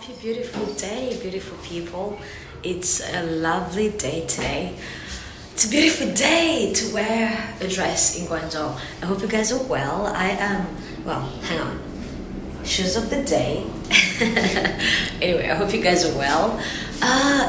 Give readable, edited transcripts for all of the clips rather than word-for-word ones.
Happy beautiful day, beautiful people. It's a lovely day today. It's a beautiful day to wear a dress in Guangzhou. I hope you guys are well. I am, well, hang on. Shoes of the day. Anyway, I hope you guys are well.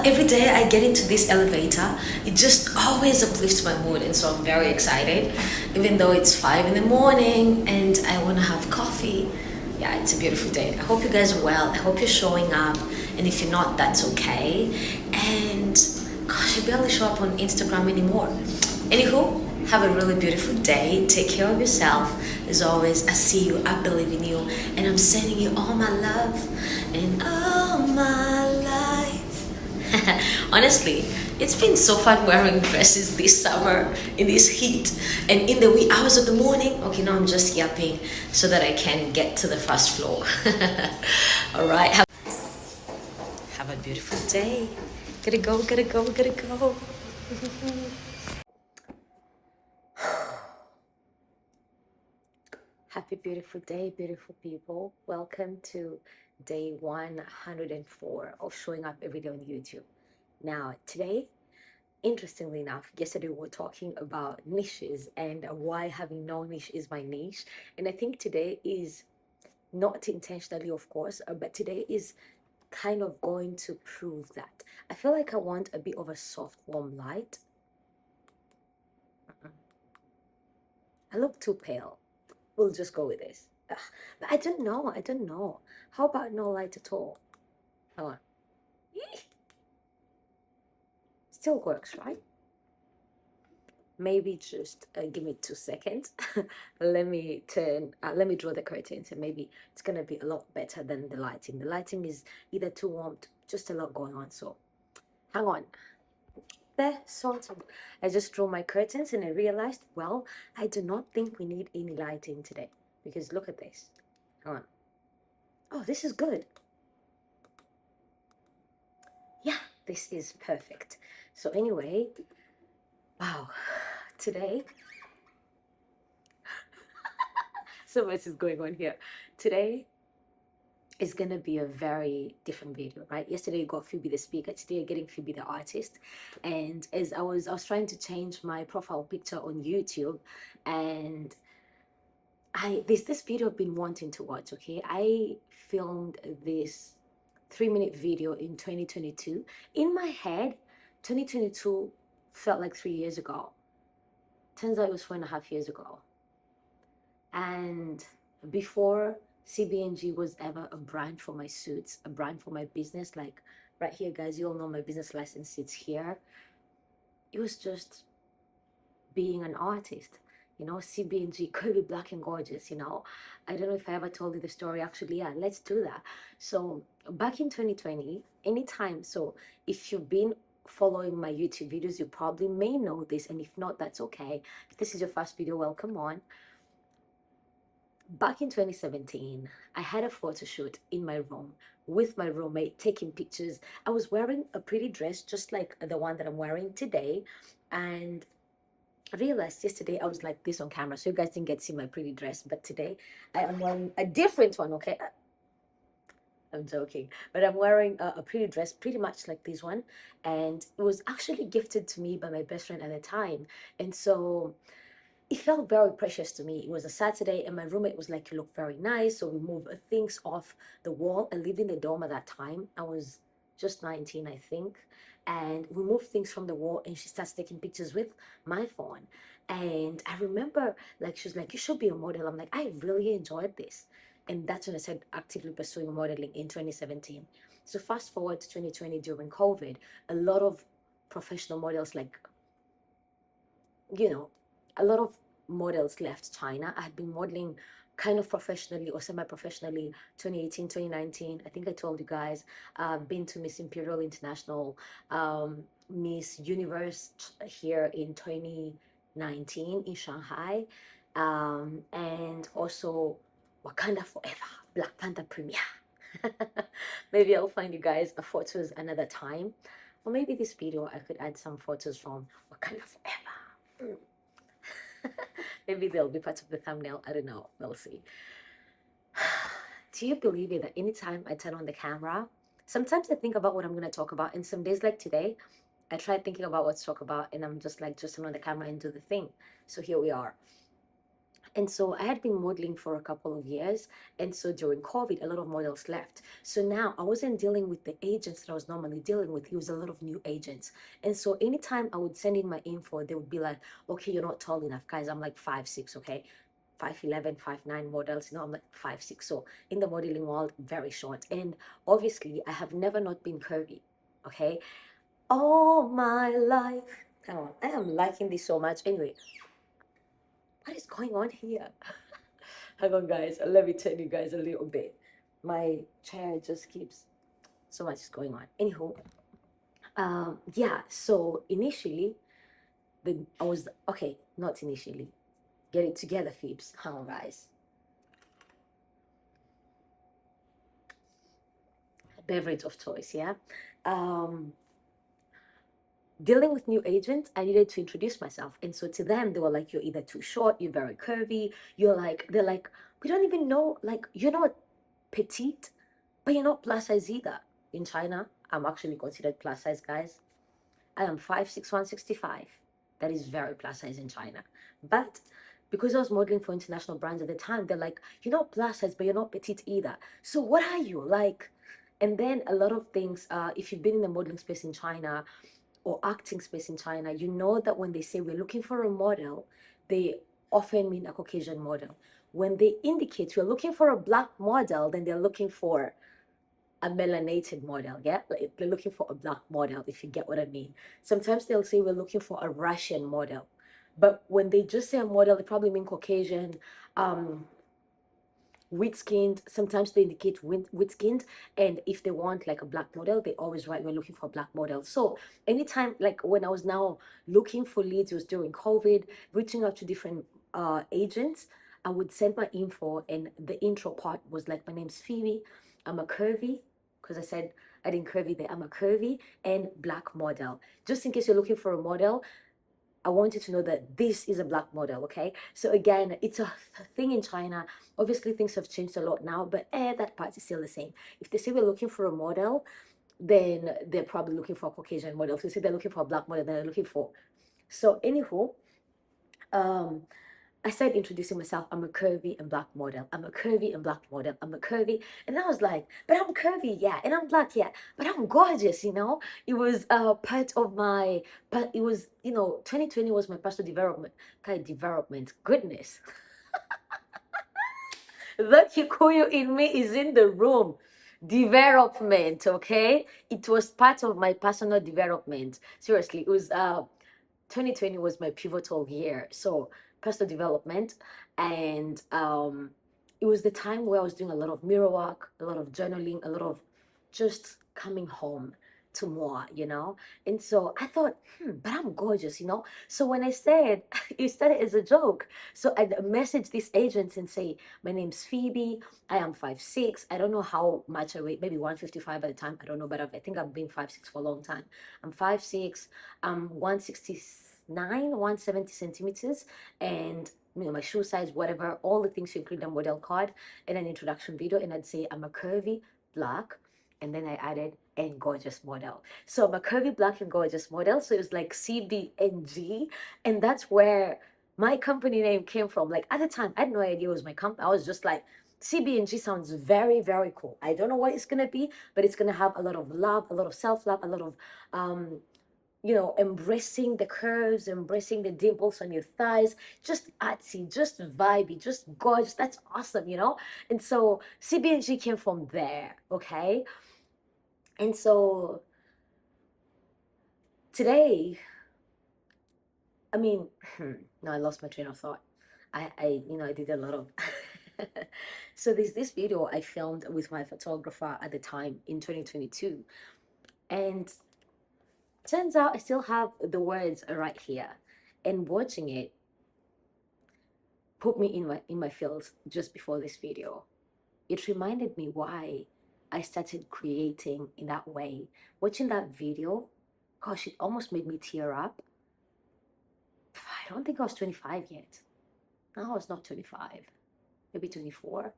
Every day I get into this elevator, it just always uplifts my mood, and so I'm very excited. Even though it's 5 in the morning and I want to have coffee, yeah, it's a beautiful day. I hope you guys are well. I hope you're showing up, and if you're not, that's okay. And gosh, I barely show up on Instagram anymore. Anywho, have a really beautiful day. Take care of yourself. As always, I see you, I believe in you, and I'm sending you all my love and all my life. Honestly, it's been so fun wearing dresses this summer in this heat and in the wee hours of the morning. Okay, now I'm just yapping so that I can get to the first floor. All right, have a beautiful day. Gotta go, gotta go, gotta go. Happy beautiful day, beautiful people. Welcome to day 104 of showing up every day on YouTube. Now, today, interestingly enough, yesterday we were talking about niches and why having no niche is my niche. And I think today is not intentionally, of course, but today is kind of going to prove that. I feel like I want a bit of a soft, warm light. I look too pale. We'll just go with this. Ugh, but I don't know. I don't know. How about no light at all? Hold on. Still works, right? Maybe just give me 2 seconds. Let me draw the curtains, and maybe it's gonna be a lot better than the lighting. The lighting is either too warm, just a lot going on. So hang on. There, sorted. I just drew my curtains and I realized, well, I do not think we need any lighting today, because look at this. Hang on. Oh, this is good. Yeah, this is perfect. So anyway, wow, today, so much is going on here. Today is gonna be a very different video, right? Yesterday you got Phoebe the speaker, today you're getting Phoebe the artist. And as I was trying to change my profile picture on YouTube, and there's this video I've been wanting to watch, okay? I filmed this 3-minute video in 2022. In my head, 2022 felt like 3 years ago. Turns out it was 4.5 years ago. And before CBNG was ever a brand for my suits, a brand for my business, like right here, guys, you all know my business license sits here. It was just being an artist, CBNG, curvy, black and gorgeous, I don't know if I ever told you the story. Actually, yeah, let's do that. So back in 2020, anytime, so if you've been following my YouTube videos, you probably may know this, and if not, that's okay. If this is your first video, welcome on. Back in 2017, I had a photo shoot in my room with my roommate, taking pictures. I was wearing a pretty dress just like the one that I'm wearing today, and I realized yesterday I was like this on camera, so you guys didn't get to see my pretty dress, but today I am wearing a different one, okay? I'm joking, but I'm wearing a pretty dress, pretty much like this one, and it was actually gifted to me by my best friend at the time, and so it felt very precious to me. It was a Saturday, and my roommate was like, "You look very nice," so we moved things off the wall. I lived in the dorm at that time. I was just 19, I think, and we moved things from the wall, and she starts taking pictures with my phone. And I remember, like, she was like, "You should be a model." I'm like, "I really enjoyed this." And that's when I started actively pursuing modeling in 2017. So fast forward to 2020 during COVID, a lot of professional models, like, you know, a lot of models left China. I had been modeling kind of professionally or semi-professionally 2018, 2019. I think I told you guys, been to Miss Imperial International, Miss Universe here in 2019 in Shanghai, and also Wakanda Forever, Black Panther premiere. Maybe I'll find you guys photos another time, or maybe this video I could add some photos from Wakanda Forever. Maybe they'll be part of the thumbnail. I don't know. We'll see. Do you believe it that anytime I turn on the camera, Sometimes I think about what I'm going to talk about, and some days like today, I try thinking about what to talk about, and I'm just like, just turn on the camera and do the thing. So here we are. And so I had been modeling for a couple of years. And so during COVID, a lot of models left. So now I wasn't dealing with the agents that I was normally dealing with. It was a lot of new agents. And so anytime I would send in my info, they would be like, okay, you're not tall enough, guys. I'm like 5'6", okay? 5'11", 5'9" models, I'm like 5'6". So in the modeling world, very short. And obviously, I have never not been curvy, okay? All my life. Come on, I am liking this so much. Anyway, what is going on here? Hang on, guys. Let me tell you guys a little bit. My chair just keeps so much is going on. Anywho, yeah. So initially, I was okay. Not initially. Get it together, Phoebes. Hang on, guys. Beverage of choice, yeah. Um, Dealing with new agents, I needed to introduce myself. And so to them, they were like, you're either too short, you're very curvy, they're like, we don't even know, like, you're not petite, but you're not plus size either. In China, I'm actually considered plus size, guys. I am 5'6", 165. That is very plus size in China. But because I was modeling for international brands at the time, they're like, you're not plus size, but you're not petite either. So what are you like? And then a lot of things, if you've been in the modeling space in China, or acting space in China, you know that when they say we're looking for a model, they often mean a Caucasian model. When they indicate we're looking for a black model, then they're looking for a melanated model. Yeah, like they're looking for a black model, if you get what I mean. Sometimes they'll say we're looking for a Russian model, but when they just say a model, they probably mean Caucasian, um, wheat skinned. Sometimes they indicate wheat skinned, and if they want like a black model, they always write we're looking for a black model. So anytime, like when I was now looking for leads, it was during COVID, reaching out to different agents, I would send my info, and the intro part was like, my name's Phoebe, I'm a curvy, because I said I didn't curvy there, I'm a curvy and black model, just in case you're looking for a model. I want you to know that this is a black model, okay? So again, it's a thing in China. Obviously, things have changed a lot now, but that part is still the same. If they say we're looking for a model, then they're probably looking for a Caucasian model. If they say they're looking for a black model, then they're looking for. So anywho, um, I started introducing myself. I'm a curvy and black model. I'm a curvy and black model. I'm a curvy. And I was like, but I'm curvy, yeah. And I'm black, yeah. But I'm gorgeous. It was part of my, but it was, 2020 was my personal development. Goodness. The Kikuyu in me is in the room. Development, okay? It was part of my personal development. Seriously, it was 2020 was my pivotal year. So personal development, and it was the time where I was doing a lot of mirror work, a lot of journaling, a lot of just coming home to more. And so I thought, but I'm gorgeous. So when I said, it started as a joke. So I messaged these agents and say, my name's Phoebe. I am 5'6". I don't know how much I weigh, maybe 155 at the time. I don't know, but I think I've been 5'6" for a long time. I'm 5'6". I'm 169, 170 centimeters, and my shoe size, whatever, all the things you include a model card and an introduction video, and I'd say I'm a curvy black, and then I added and gorgeous model. So I'm a curvy black and gorgeous model. So it was like CBNG, and that's where my company name came from. Like at the time, I had no idea it was my company. I was just like, CBNG sounds very, very cool. I don't know what it's gonna be, but it's gonna have a lot of love, a lot of self-love, a lot of embracing the curves, embracing the dimples on your thighs, just artsy, just vibey, just gorgeous. That's awesome. And so CBNG came from there, okay? And so today, I mean, no, I lost my train of thought. I did a lot of. So there's this video I filmed with my photographer at the time in 2022, and turns out I still have the words right here. And watching it put me in my feels just before this video. It reminded me why I started creating in that way. Watching that video, gosh, it almost made me tear up. I don't think I was 25 yet. No, I was not 25. Maybe 24.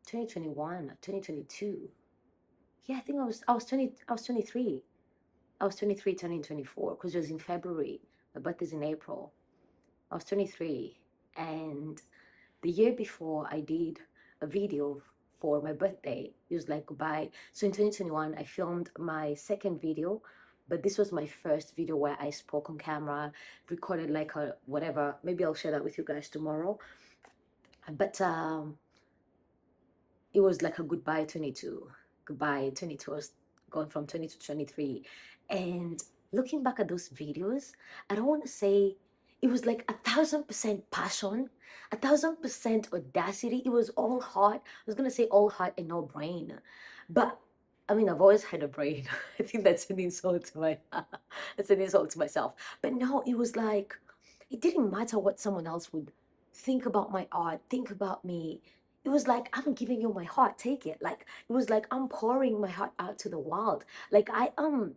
2021, 2022. Yeah, I think I was 23. I was 23 turning 24 because it was in February. My birthday's in April. I was 23. And the year before, I did a video for my birthday. It was like goodbye. So in 2021, I filmed my second video, but this was my first video where I spoke on camera, recorded like a whatever. Maybe I'll share that with you guys tomorrow. But it was like a goodbye 22. Goodbye 22 was gone from 22 to 23. And looking back at those videos, I don't want to say it was like 1,000% passion, 1,000% audacity. It was all heart. I was gonna say all heart and no brain. But I mean, I've always had a brain. I think that's an insult to my that's an insult to myself. But no, it was like it didn't matter what someone else would think about my art, think about me. It was like I'm giving you my heart, take it. Like it was like I'm pouring my heart out to the world. Like I am,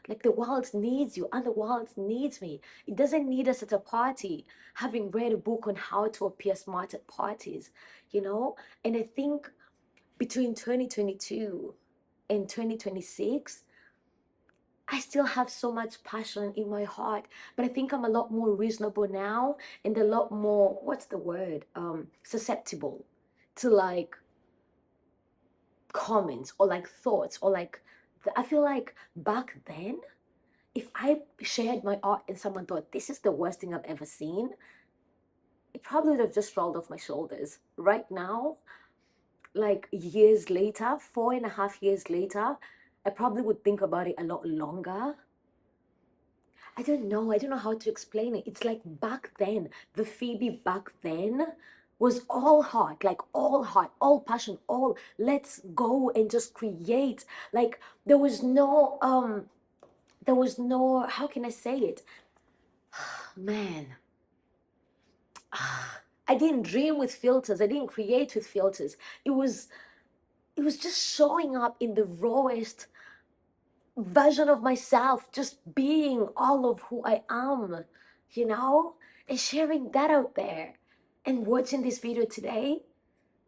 like the world needs you and the world needs me. It doesn't need us at a party, having read a book on how to appear smart at parties, you know. And I think between 2022 and 2026, I still have so much passion in my heart, but I think I'm a lot more reasonable now and a lot more, what's the word? Susceptible to like comments or like thoughts or like, I feel like back then, if I shared my art and someone thought this is the worst thing I've ever seen, it probably would have just rolled off my shoulders. Right now, like years later, 4.5 years later, I probably would think about it a lot longer. I don't know. I don't know how to explain it. It's like back then, the Phoebe back then was all heart, like all heart, all passion, all let's go and just create. Like there was no, how can I say it? Man, I didn't dream with filters. I didn't create with filters. It was it was just showing up in the rawest version of myself, just being all of who I am, you know, and sharing that out there. And watching this video today,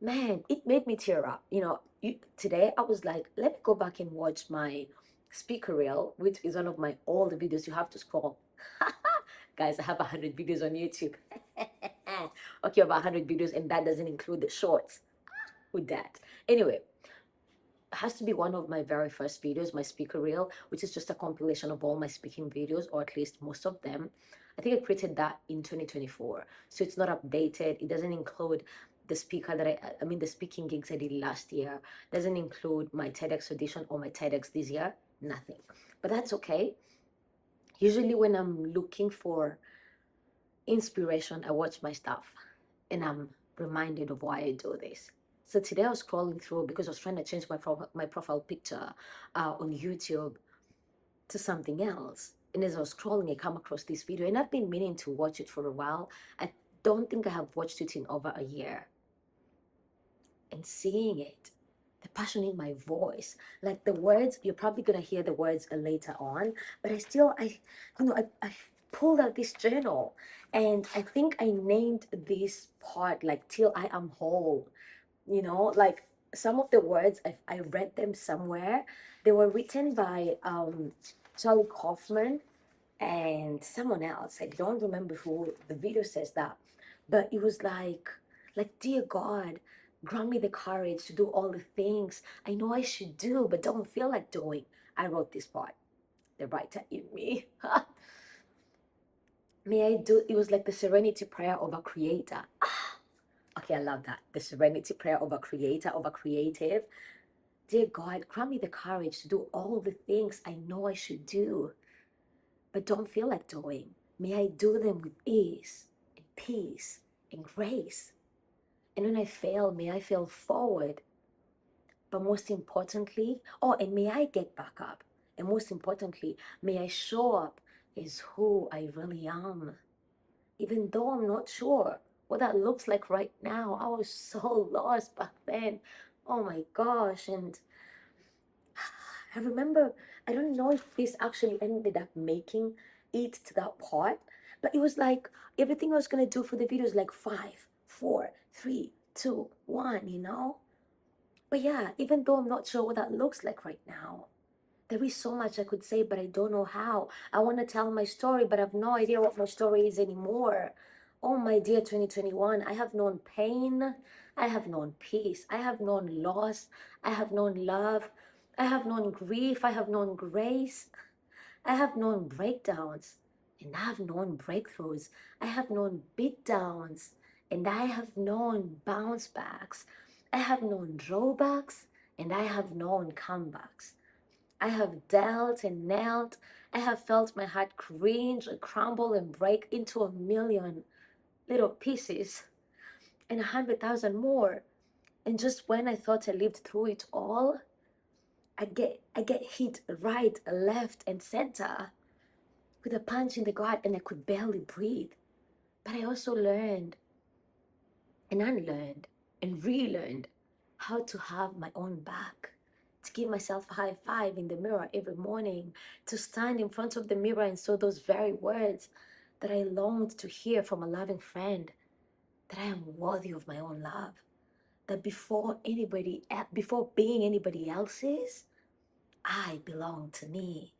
man, it made me tear up. You know, today I was like, let me go back and watch my speaker reel, which is one of my old videos. You have to scroll. Guys, I have 100 videos on YouTube. Okay, about 100 videos, and that doesn't include the shorts. With that. Anyway, has to be one of my very first videos, my speaker reel, which is just a compilation of all my speaking videos, or at least most of them. I think I created that in 2024. So it's not updated. It doesn't include the speaker that I mean, the speaking gigs I did last year. Doesn't include my TEDx audition or my TEDx this year. Nothing. But that's okay. Usually when I'm looking for inspiration, I watch my stuff and I'm reminded of why I do this. So today I was scrolling through because I was trying to change my profile picture on YouTube to something else. And as I was scrolling, I come across this video, and I've been meaning to watch it for a while. I don't think I have watched it in over a year. And seeing it, the passion in my voice, like the words, you're probably gonna hear the words later on, but I pulled out this journal, and I think I named this part like "Till I Am Whole." You know, like some of the words I read them somewhere. They were written by Charlie Kaufman and someone else. I don't remember who. The video says that, but it was like, dear God, grant me the courage to do all the things I know I should do but don't feel like doing. I wrote this part, the writer in me. May I do, it was like the serenity prayer of a creator. Okay, I love that. The serenity prayer of a creator, of a creative. Dear God, grant me the courage to do all the things I know I should do, but don't feel like doing. May I do them with ease and peace and grace. And when I fail, may I fail forward. But most importantly, oh, and may I get back up. And most importantly, may I show up as who I really am. Even though I'm not sure what that looks like right now. I was so lost back then. Oh my gosh. And I remember, I don't know if this actually ended up making it to that part, but it was like everything I was gonna do for the video is like 5, 4, 3, 2, 1, you know? But yeah, even though I'm not sure what that looks like right now, there is so much I could say, but I don't know how. I want to tell my story, but I have no idea what my story is anymore. Oh, my dear 2021, I have known pain. I have known peace. I have known loss. I have known love. I have known grief. I have known grace. I have known breakdowns. And I have known breakthroughs. I have known beatdowns. And I have known bounce backs. I have known drawbacks. And I have known comebacks. I have dealt and knelt. I have felt my heart cringe and crumble and break into a million little pieces and 100,000 more. And just when I thought I lived through it all, I get hit right, left, and center with a punch in the gut, and I could barely breathe. But I also learned and unlearned and relearned how to have my own back, to give myself a high five in the mirror every morning, to stand in front of the mirror and say those very words that I longed to hear from a loving friend, that I am worthy of my own love, that before being anybody else's, I belong to me,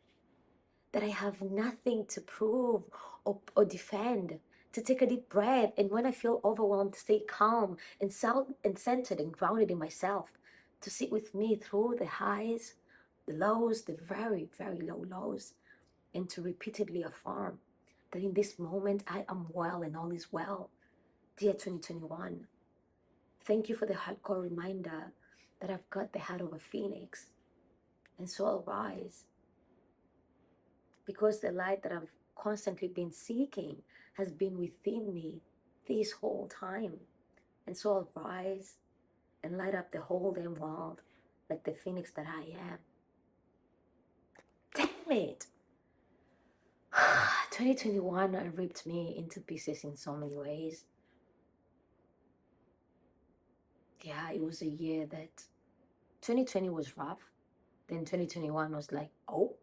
that I have nothing to prove or defend, to take a deep breath, and when I feel overwhelmed, stay calm and centered and grounded in myself, to sit with me through the highs, the lows, the very, very low lows, and to repeatedly affirm that in this moment I am well and all is well. Dear 2021, thank you for the hardcore reminder that I've got the heart of a phoenix, and so I'll rise, because the light that I've constantly been seeking has been within me this whole time. And so I'll rise and light up the whole damn world like the phoenix that I am. Damn it! 2021 ripped me into pieces in so many ways. Yeah, it was a year that 2020 was rough. Then 2021 was like, oh,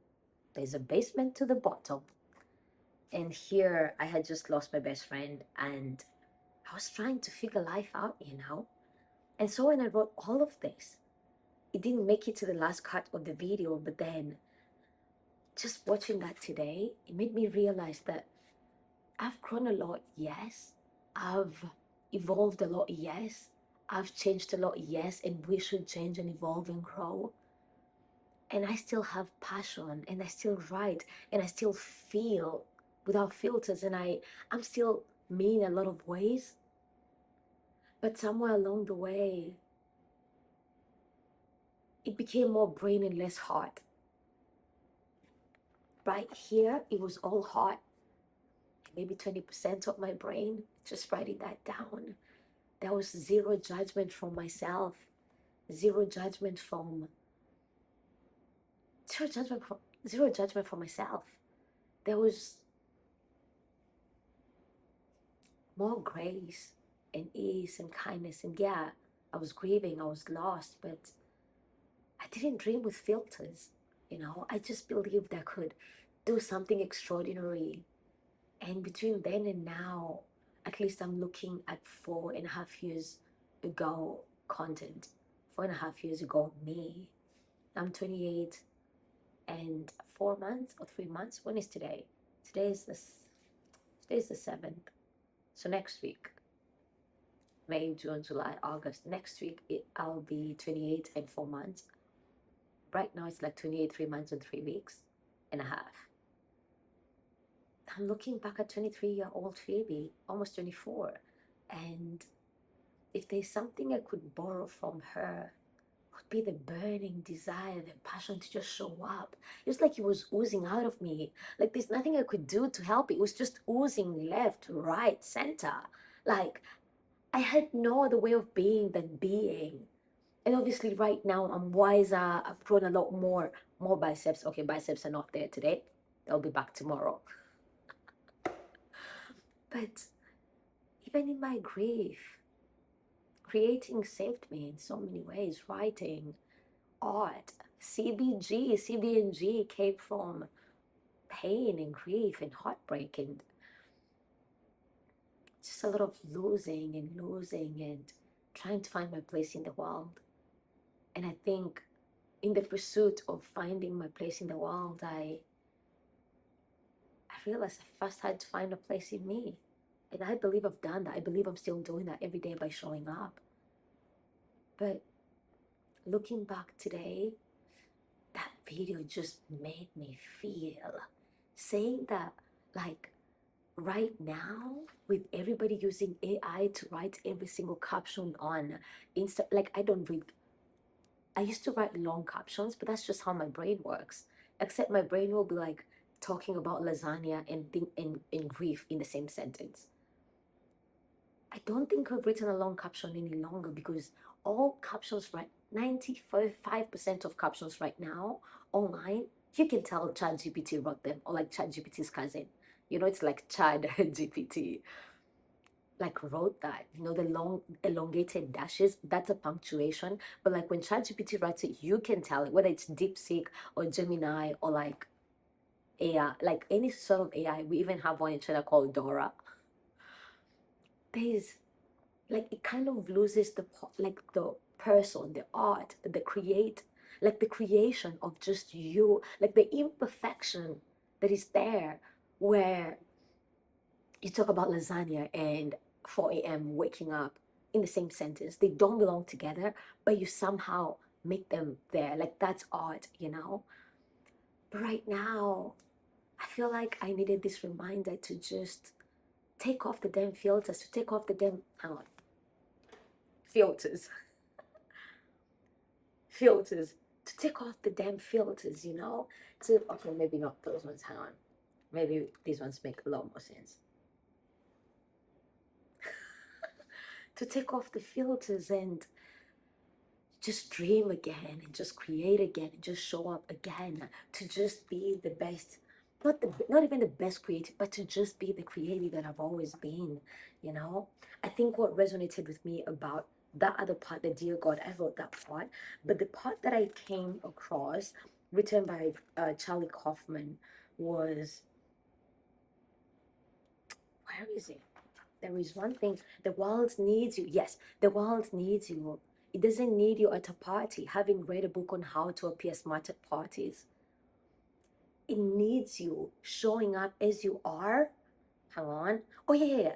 there's a basement to the bottom. And here I had just lost my best friend and I was trying to figure life out. And so when I wrote all of this, it didn't make it to the last cut of the video, but then just watching that today, it made me realize that I've grown a lot, yes. I've evolved a lot, yes. I've changed a lot, yes, and we should change and evolve and grow. And I still have passion and I still write and I still feel without filters and I'm still me in a lot of ways. But somewhere along the way, it became more brain and less heart. Right here, it was all heart, maybe 20% of my brain, just writing that down. There was zero judgment from myself, zero judgment from, zero judgment from, zero judgment from myself. There was more grace and ease and kindness. And yeah, I was grieving, I was lost, but I didn't dream with filters. I just believed I could do something extraordinary. And between then and now, at least I'm looking at 4.5 years ago content, 4.5 years ago me. I'm 28 and 4 months or 3 months. When is today? Today is the today's the 7th. So next week, May, June, July, August. Next week I'll be 28 and 4 months. Right now it's like 28, 3 months and 3 weeks and a half. I'm looking back at 23-year-old Phoebe, almost 24, and if there's something I could borrow from her, would be the burning desire, the passion to just show up. It was like it was oozing out of me. Like there's nothing I could do to help it. It was just oozing left, right, center. Like I had no other way of being than being. And obviously right now I'm wiser. I've grown a lot more biceps. Okay, biceps are not there today. They'll be back tomorrow. But even in my grief, creating saved me in so many ways. Writing, art, CBG came from pain and grief and heartbreak and just a lot of losing and trying to find my place in the world. And I think in the pursuit of finding my place in the world, I realized I first had to find a place in me. And I believe I've done that. I believe I'm still doing that every day by showing up. But looking back today, that video just made me feel saying that, like, right now, with everybody using AI to write every single caption on Insta, like, I used to write long captions, but that's just how my brain works. Except my brain will be like talking about lasagna and grief in the same sentence. I don't think I've written a long caption any longer because all captions right 95% of captions right now online, you can tell ChatGPT wrote them, or like ChatGPT's cousin. You know, it's like Chad GPT like wrote that. You know, the long elongated dashes, that's a punctuation. But like when ChatGPT writes it, you can tell it, whether it's DeepSeek or Gemini or like AI, like any sort of AI. We even have one in China called Dora. There's like it kind of loses like the person, the art, the create, like the creation of just you, like the imperfection that is there, where you talk about lasagna and 4 a.m. waking up in the same sentence. They don't belong together, but you somehow make them there. Like that's art, you know? But right now, I feel like I needed this reminder to just take off the damn filters, to take off the damn, hang on, filters, filters, to take off the damn filters, you know? To, okay, maybe not those ones, hang on. Maybe these ones make a lot more sense. To take off the filters and just dream again and just create again and just show up again, to just be the best, not even the best creative, but to just be the creative that I've always been, you know. I think what resonated with me about that other part, the Dear God, I wrote that part, but the part that I came across written by Charlie Kaufman was, where is it? There is one thing. The world needs you. Yes, the world needs you. It doesn't need you at a party, having read a book on how to appear smart at parties. It needs you showing up as you are. Hang on. Oh, yeah, yeah, yeah.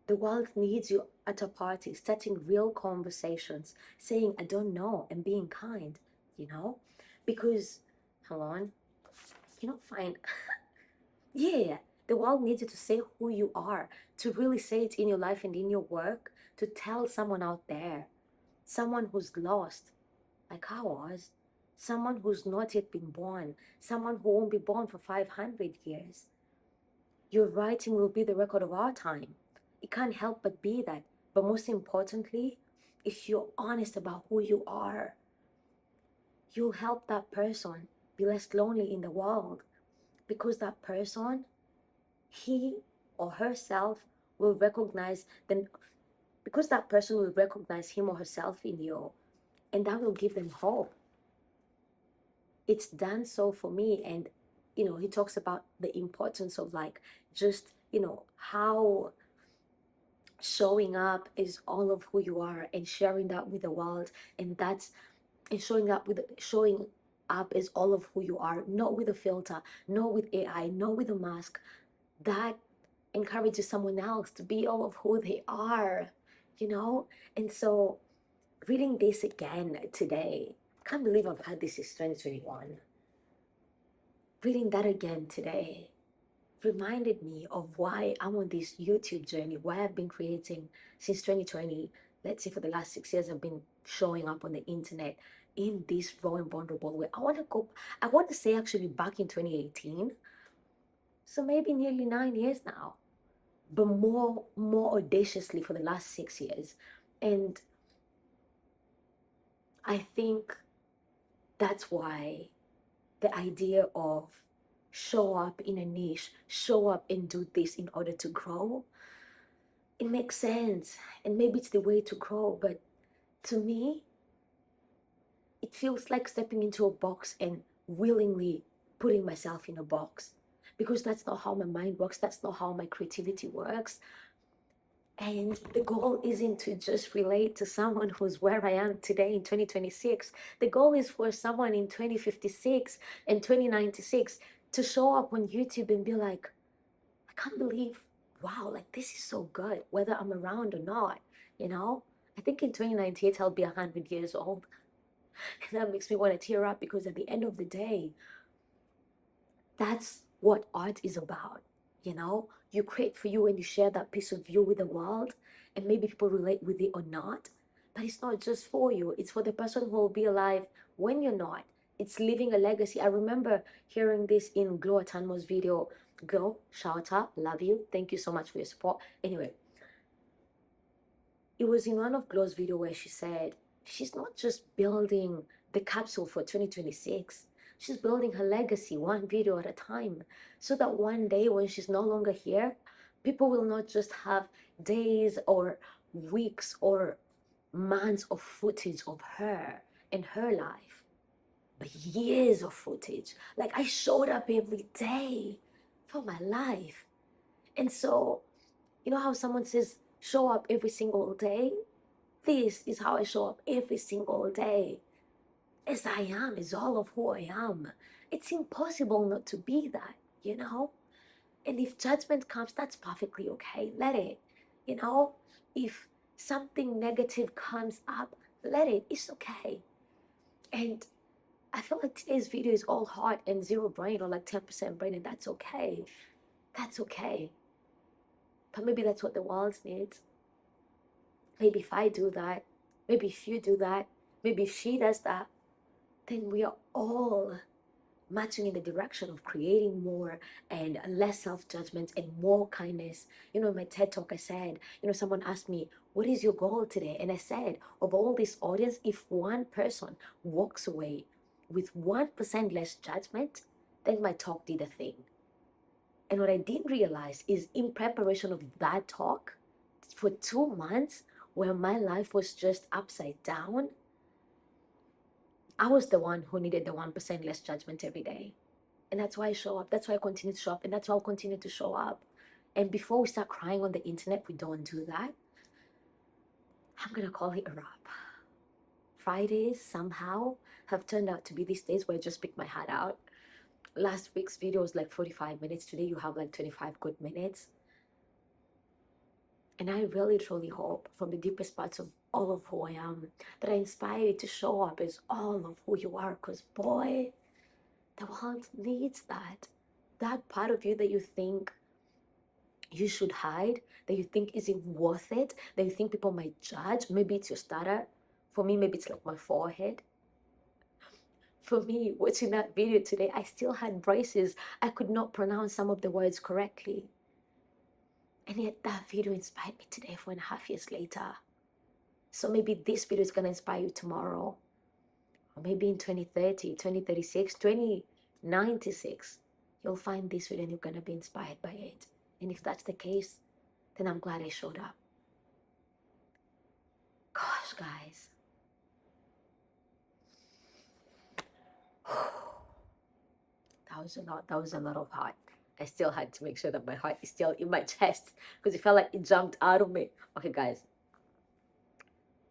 The world needs you at a party, starting real conversations, saying, I don't know, and being kind, you know? Because, hang on, you know, fine. Yeah, the world needs you to say who you are, to really say it in your life and in your work, to tell someone out there, someone who's lost, like I was, someone who's not yet been born, someone who won't be born for 500 years. Your writing will be the record of our time. It can't help but be that. But most importantly, if you're honest about who you are, you'll help that person be less lonely in the world, because that person, he or herself will recognize them, because that person will recognize him or herself in you, and that will give them hope. It's done so for me. And you know, he talks about the importance of like just, you know, how showing up is all of who you are and sharing that with the world. And that's, and showing up is all of who you are, not with a filter, not with AI, not with a mask. That encourages someone else to be all of who they are, you know? And so reading this again today, can't believe I've had this since 2021. Reading that again today reminded me of why I'm on this YouTube journey, why I've been creating since 2020. Let's say for the last 6 years, I've been showing up on the internet in this raw and vulnerable way. I want to say actually back in 2018. So maybe nearly 9 years now, but more audaciously for the last 6 years. And I think that's why the idea of show up in a niche, show up and do this in order to grow, it makes sense. And maybe it's the way to grow, but to me, it feels like stepping into a box and willingly putting myself in a box, because that's not how my mind works, that's not how my creativity works. And the goal isn't to just relate to someone who's where I am today in 2026. The goal is for someone in 2056 and 2096 to show up on YouTube and be like, I can't believe, wow, like this is so good, whether I'm around or not, you know? I think in 2098 I'll be 100 years old. And that makes me want to tear up because at the end of the day, that's what art is about. You know, you create for you and you share that piece of you with the world, and maybe people relate with it or not. But it's not just for you, it's for the person who will be alive when you're not. It's leaving a legacy. I remember hearing this in Glow Atanmo's video. Glow, shout out, love you. Thank you so much for your support. Anyway, it was in one of Glow's video where she said she's not just building the capsule for 2026. She's building her legacy one video at a time so that one day when she's no longer here, people will not just have days or weeks or months of footage of her and her life, but years of footage. Like I showed up every day for my life. And so, you know how someone says, show up every single day? This is how I show up every single day. As I am, is all of who I am. It's impossible not to be that, you know? And if judgment comes, that's perfectly okay. Let it, you know? If something negative comes up, let it. It's okay. And I feel like today's video is all heart and zero brain, or like 10% brain, and that's okay. That's okay. But maybe that's what the world needs. Maybe if I do that, maybe if you do that, maybe if she does that, then we are all marching in the direction of creating more and less self-judgment and more kindness. You know, in my TED talk, I said, you know, someone asked me, what is your goal today? And I said, of all this audience, if one person walks away with 1% less judgment, then my talk did a thing. And what I didn't realize is in preparation of that talk, for 2 months, where my life was just upside down, I was the one who needed the 1% less judgment every day. And that's why I show up. That's why I continue to show up. And that's why I'll continue to show up. And before we start crying on the internet, we don't do that. I'm going to call it a wrap. Fridays somehow have turned out to be these days where I just pick my heart out. Last week's video was like 45 minutes. Today you have like 25 good minutes. And I really truly hope from the deepest parts of all of who I am that I inspire you to show up as all of who you are. Because boy, the world needs that. That part of you that you think you should hide, that you think isn't worth it, that you think people might judge. Maybe it's your stutter. For me, maybe it's like my forehead. For me, watching that video today, I still had braces. I could not pronounce some of the words correctly. And yet that video inspired me today 4.5 years later. So maybe this video is going to inspire you tomorrow. Or maybe in 2030, 2036, 2096, you'll find this video and you're going to be inspired by it. And if that's the case, then I'm glad I showed up. Gosh, guys. That was a lot. That was a lot of heart. I still had to make sure that my heart is still in my chest because it felt like it jumped out of me. Okay, guys.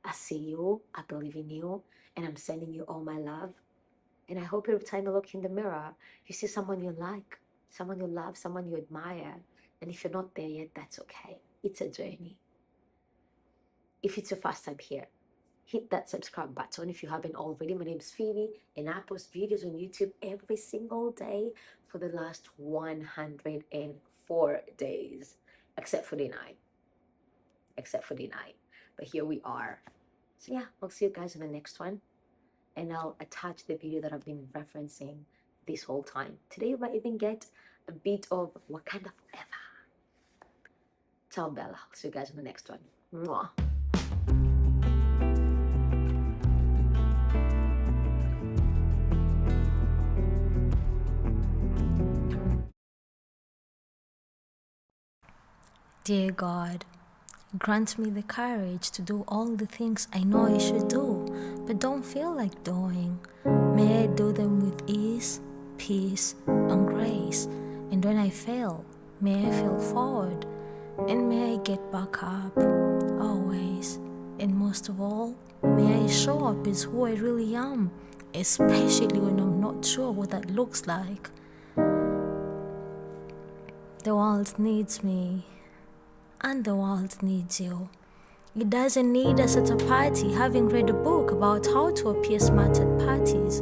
I see you. I believe in you. And I'm sending you all my love. And I hope every time you look in the mirror, you see someone you like, someone you love, someone you admire. And if you're not there yet, that's okay. It's a journey. If it's your first time here, hit that subscribe button if you haven't already. My name is Phoebe, and I post videos on YouTube every single day for the last 104 days, except for the night. But here we are. So yeah, I'll see you guys in the next one. And I'll attach the video that I've been referencing this whole time. Today you might even get a bit of Wakanda Forever. Ciao, Bella. I'll see you guys in the next one. Mwah. Dear God, grant me the courage to do all the things I know I should do, but don't feel like doing. May I do them with ease, peace, and grace. And when I fail, may I fail forward. And may I get back up, always. And most of all, may I show up as who I really am, especially when I'm not sure what that looks like. The world needs me, and the world needs you. It doesn't need us at a party having read a book about how to appear smart at parties.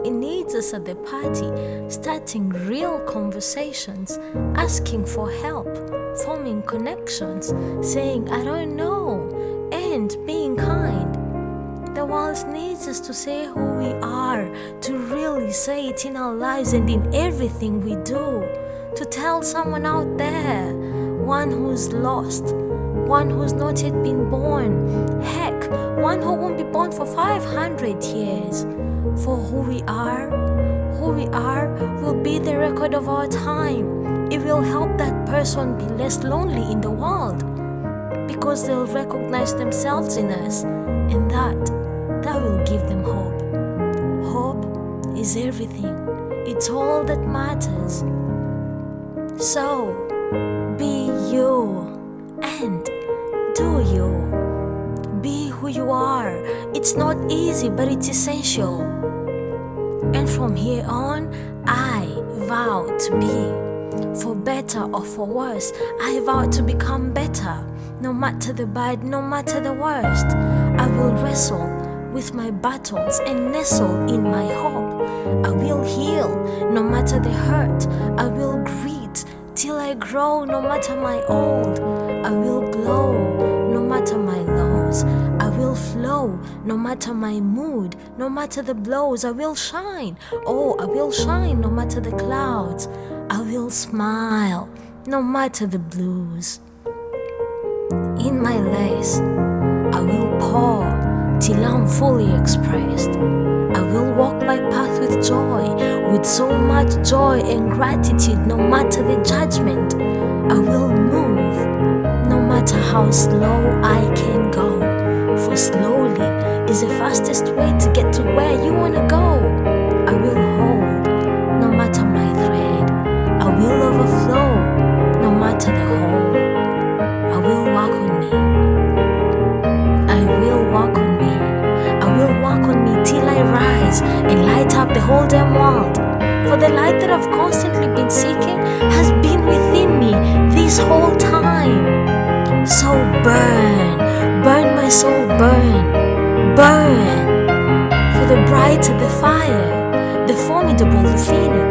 It needs us at the party, starting real conversations, asking for help, forming connections, saying, I don't know, and being kind. The world needs us to say who we are, to really say it in our lives and in everything we do, to tell someone out there, one who's lost, one who's not yet been born, heck, one who won't be born for 500 years. For who we are will be the record of our time. It will help that person be less lonely in the world because they'll recognize themselves in us, and that will give them hope. Hope is everything. It's all that matters. So, be you and do you. Be who you are. It's not easy, but it's essential. And from here on, I vow to be. For better or for worse, I vow to become better. No matter the bad, no matter the worst, I will wrestle with my battles and nestle in my hope. I will heal no matter the hurt. I will greet till I grow no matter my old. I will glow no matter my lows. I will flow no matter my mood, no matter the blows. I will shine, oh, I will shine no matter the clouds. I will smile no matter the blues. In my lace, I will pour till I'm fully expressed. I will walk my path with joy, with so much joy and gratitude no matter the judgment. I will move no matter how slow I can go, for slowly is the fastest way to get to where you wanna go. I will hold no matter my thread. I will overflow no matter the hole. I will walk on me. I will walk on me. I will walk on me till I rise and light up the whole damn world. For the light that I've constantly been seeking has been within me this whole time. So burn, burn my soul, burn, burn. For the brighter the fire, the formidable the phoenix.